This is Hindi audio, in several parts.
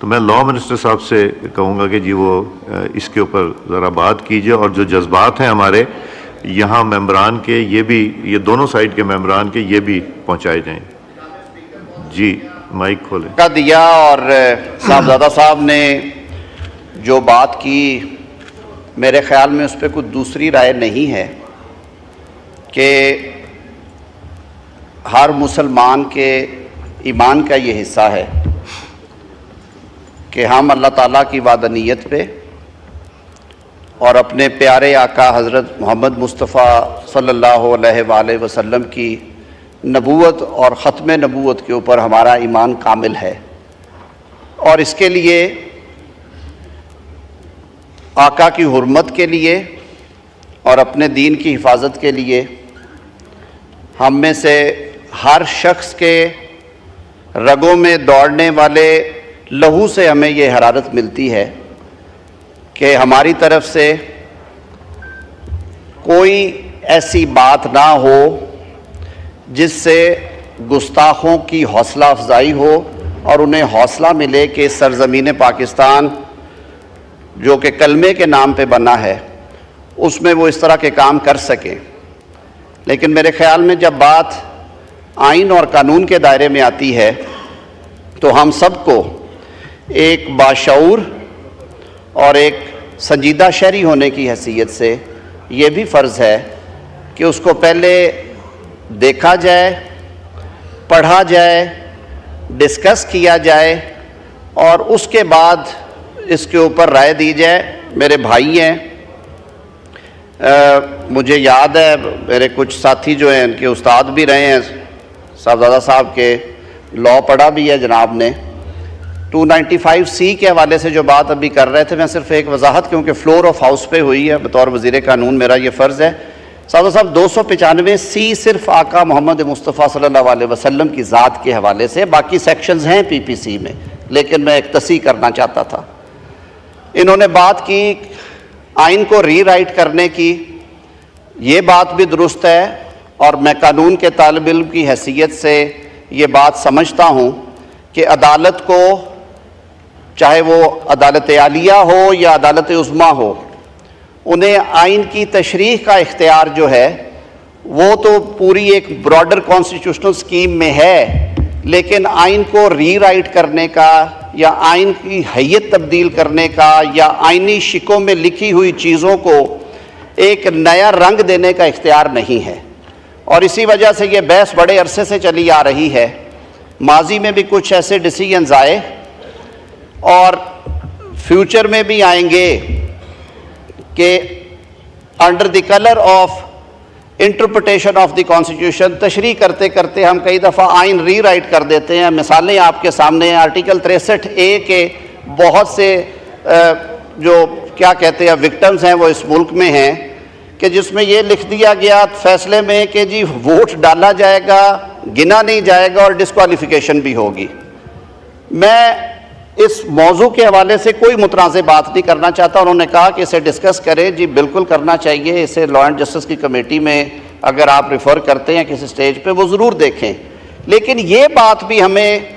तो मैं लॉ मिनिस्टर साहब से कहूँगा कि जी वो इसके ऊपर ज़रा बात कीजिए, और जो जज्बात हैं हमारे यहाँ मेंबरान के, ये दोनों साइड के मेंबरान के, ये भी पहुँचाए जाएँ। जी माइक खोलें। का दिया, और साहबजादा साहब ने जो बात की, मेरे ख्याल में उस पर कुछ दूसरी राय नहीं है कि हर मुसलमान के ईमान का ये हिस्सा है कि हम अल्लाह ताला की वादनीयत पे और अपने प्यारे आका हज़रत मोहम्मद मुस्तफ़ा सल्लल्लाहु अलैहि वसल्लम की नबूवत और ख़त्म नबूवत के ऊपर हमारा ईमान कामिल है, और इसके लिए आका की हुर्मत के लिए और अपने दीन की हिफाजत के लिए हम में से हर शख्स के रगों में दौड़ने वाले लहू से हमें ये हरारत मिलती है कि हमारी तरफ से कोई ऐसी बात ना हो जिससे गुस्ताखों की हौसला अफजाई हो और उन्हें हौसला मिले कि सरज़मीन पाकिस्तान जो कि कलमे के नाम पे बना है उसमें वो इस तरह के काम कर सकें। लेकिन मेरे ख़्याल में जब बात आइन और कानून के दायरे में आती है तो हम सबको एक बाशऊर और एक संजीदा शहरी होने की हैसियत से ये भी फ़र्ज़ है कि उसको पहले देखा जाए, पढ़ा जाए, डिस्कस किया जाए और उसके बाद इसके ऊपर राय दी जाए। मेरे भाई हैं, मुझे याद है मेरे कुछ साथी जो हैं इनके उस्ताद भी रहे हैं, साहबजादा साहब के लॉ पढ़ा भी है जनाब ने। 295C के हवाले से जो बात अभी कर रहे थे, मैं सिर्फ एक वजाहत, क्योंकि फ्लोर ऑफ हाउस पे हुई है, बतौर वज़ीर कानून मेरा ये फ़र्ज़ है। साहब 295C सिर्फ आका मोहम्मद मुस्तफ़ा सल्लल्लाहु अलैहि वसल्लम की ज़ात के हवाले से, बाकी सेक्शंस हैं PPC में, लेकिन मैं एक तस्सीह करना चाहता था। इन्होंने बात की आइन को रीराइट करने की, ये बात भी दुरुस्त है और मैं कानून के तालिब इल्म की हैसियत से ये बात समझता हूँ कि अदालत को, चाहे वो अदालत आलिया हो या अदालत उज़्मा हो, उन्हें आइन की तशरीह का इख्तियार जो है वो तो पूरी एक ब्रॉडर कॉन्स्टिट्यूशनल स्कीम में है, लेकिन आइन को रीराइट करने का या आइन की हैयत तब्दील करने का या आइनी शिकों में लिखी हुई चीज़ों को एक नया रंग देने का इख्तियार नहीं है। और इसी वजह से ये बहस बड़े अरसे से चली आ रही है। माजी में भी कुछ ऐसे डिसीजंस आए और फ्यूचर में भी आएंगे कि under the colour of interpretation of the constitution तशरीह करते करते हम कई दफ़ा आइन रीराइट कर देते हैं। मिसालें आपके सामने हैं। आर्टिकल 63A के बहुत से जो क्या कहते हैं विक्टिम्स हैं वो इस मुल्क में हैं कि जिसमें ये लिख दिया गया फैसले में कि जी वोट डाला जाएगा, गिना नहीं जाएगा और डिस्क्वालिफिकेशन भी होगी। मैं इस मौजू के हवाले से कोई मुतनाज़ बात नहीं करना चाहता। उन्होंने कहा कि इसे डिस्कस करें, जी बिल्कुल करना चाहिए। इसे लॉ एंड जस्टिस की कमेटी में अगर आप रिफ़र करते हैं किसी स्टेज पे वो ज़रूर देखें, लेकिन ये बात भी हमें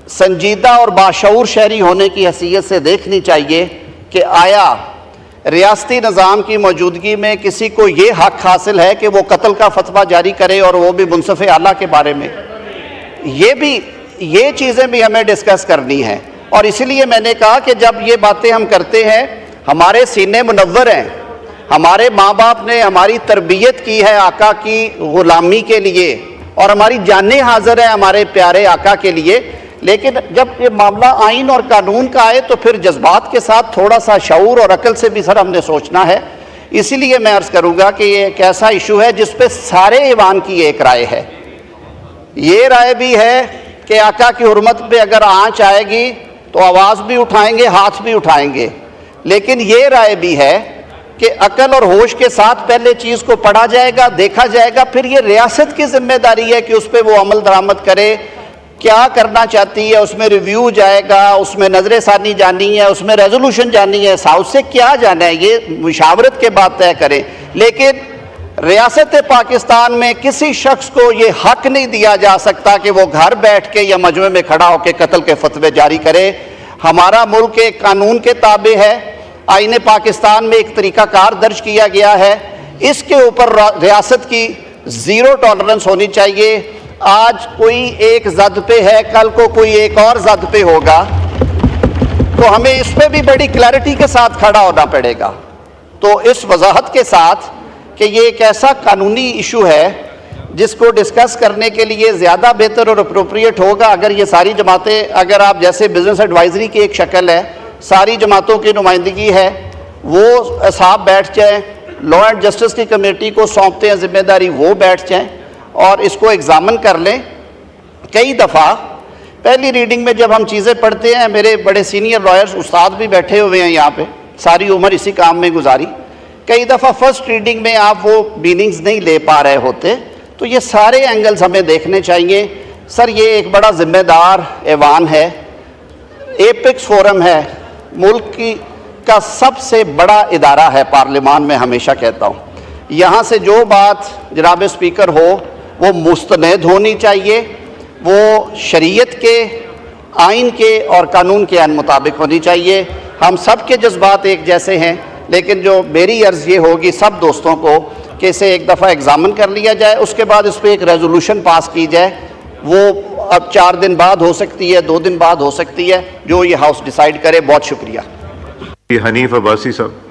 संजीदा और बाशऊर शहरी होने की हैसियत से देखनी चाहिए कि आया रियासती निज़ाम की मौजूदगी में किसी को ये हक़ हासिल है कि वो कत्ल का फतवा जारी करे और वो भी मुनसिफ़ आला के बारे में। ये चीज़ें भी हमें डिस्कस करनी है। और इसलिए मैंने कहा कि जब ये बातें हम करते हैं, हमारे सीने मुनव्वर हैं, हमारे माँ बाप ने हमारी तरबियत की है आका की ग़ुलामी के लिए और हमारी जानें हाज़िर है हमारे प्यारे आका के लिए। लेकिन जब ये मामला आइन और कानून का आए तो फिर जज्बात के साथ थोड़ा सा शऊर और अकल से भी सर हमने सोचना है। इसीलिए मैं अर्ज़ करूँगा कि ये एक ऐसा इशू है जिस पे सारे ईवान की एक राय है। ये राय भी है कि आका की हुर्मत पे अगर आँच आएगी तो आवाज़ भी उठाएंगे, हाथ भी उठाएंगे। लेकिन ये राय भी है कि अकल और होश के साथ पहले चीज़ को पढ़ा जाएगा, देखा जाएगा, फिर ये रियासत की जिम्मेदारी है कि उस पर वो अमल दरामद करे। क्या करना चाहती है उसमें रिव्यू जाएगा, उसमें नजर सानी जानी है, उसमें रेजोल्यूशन जानी है, साउथ से क्या जाना है, ये मुशावरत के बाद तय करें। लेकिन रियासत पाकिस्तान में किसी शख्स को ये हक नहीं दिया जा सकता कि वो घर बैठ के या मजमे में खड़ा होकर कत्ल के फतवे जारी करे। हमारा मुल्क एक कानून के ताबे है, आईन पाकिस्तान में एक तरीकाकार दर्ज किया गया है, इसके ऊपर रियासत की ज़ीरो टॉलरेंस होनी चाहिए। आज कोई एक जद पे है, कल को कोई एक और जद पे होगा, तो हमें इस पर भी बड़ी क्लैरिटी के साथ खड़ा होना पड़ेगा। तो इस वजाहत के साथ कि ये एक ऐसा कानूनी इशू है जिसको डिस्कस करने के लिए ज़्यादा बेहतर और अप्रोप्रिएट होगा अगर ये सारी जमातें, अगर आप जैसे बिजनेस एडवाइजरी की एक शक्ल है, सारी जमातों की नुमाइंदगी है, वो साहब बैठ जाएँ, लॉ एंड जस्टिस की कमेटी को सौंपते हैं जिम्मेदारी, वो बैठ जाएँ और इसको एग्ज़ामिन कर लें। कई दफ़ा पहली रीडिंग में जब हम चीज़ें पढ़ते हैं, मेरे बड़े सीनियर लॉयर्स उस्ताद भी बैठे हुए हैं यहाँ पे, सारी उम्र इसी काम में गुजारी, कई दफ़ा फर्स्ट रीडिंग में आप वो मीनिंग्स नहीं ले पा रहे होते, तो ये सारे एंगल्स हमें देखने चाहिए। सर ये एक बड़ा जिम्मेदार ऐवान है, एपेक्स फोरम है, मुल्क का सबसे बड़ा इदारा है पार्लियामान में, हमेशा कहता हूँ। यहाँ से जो बात जनाब स्पीकर हो वो मुस्तनद होनी चाहिए, वो शरीयत के, आइन के और कानून के आइन मुताबिक होनी चाहिए। हम सब के जज्बात एक जैसे हैं, लेकिन जो मेरी अर्ज़ ये होगी सब दोस्तों को कि इसे एक दफ़ा एग्ज़ामिन कर लिया जाए, उसके बाद इस पर एक रेजोल्यूशन पास की जाए। वो अब 4 दिन बाद हो सकती है, 2 दिन बाद हो सकती है, जो ये हाउस डिसाइड करे। बहुत शुक्रिया। हनीफ अब्बासी साहब।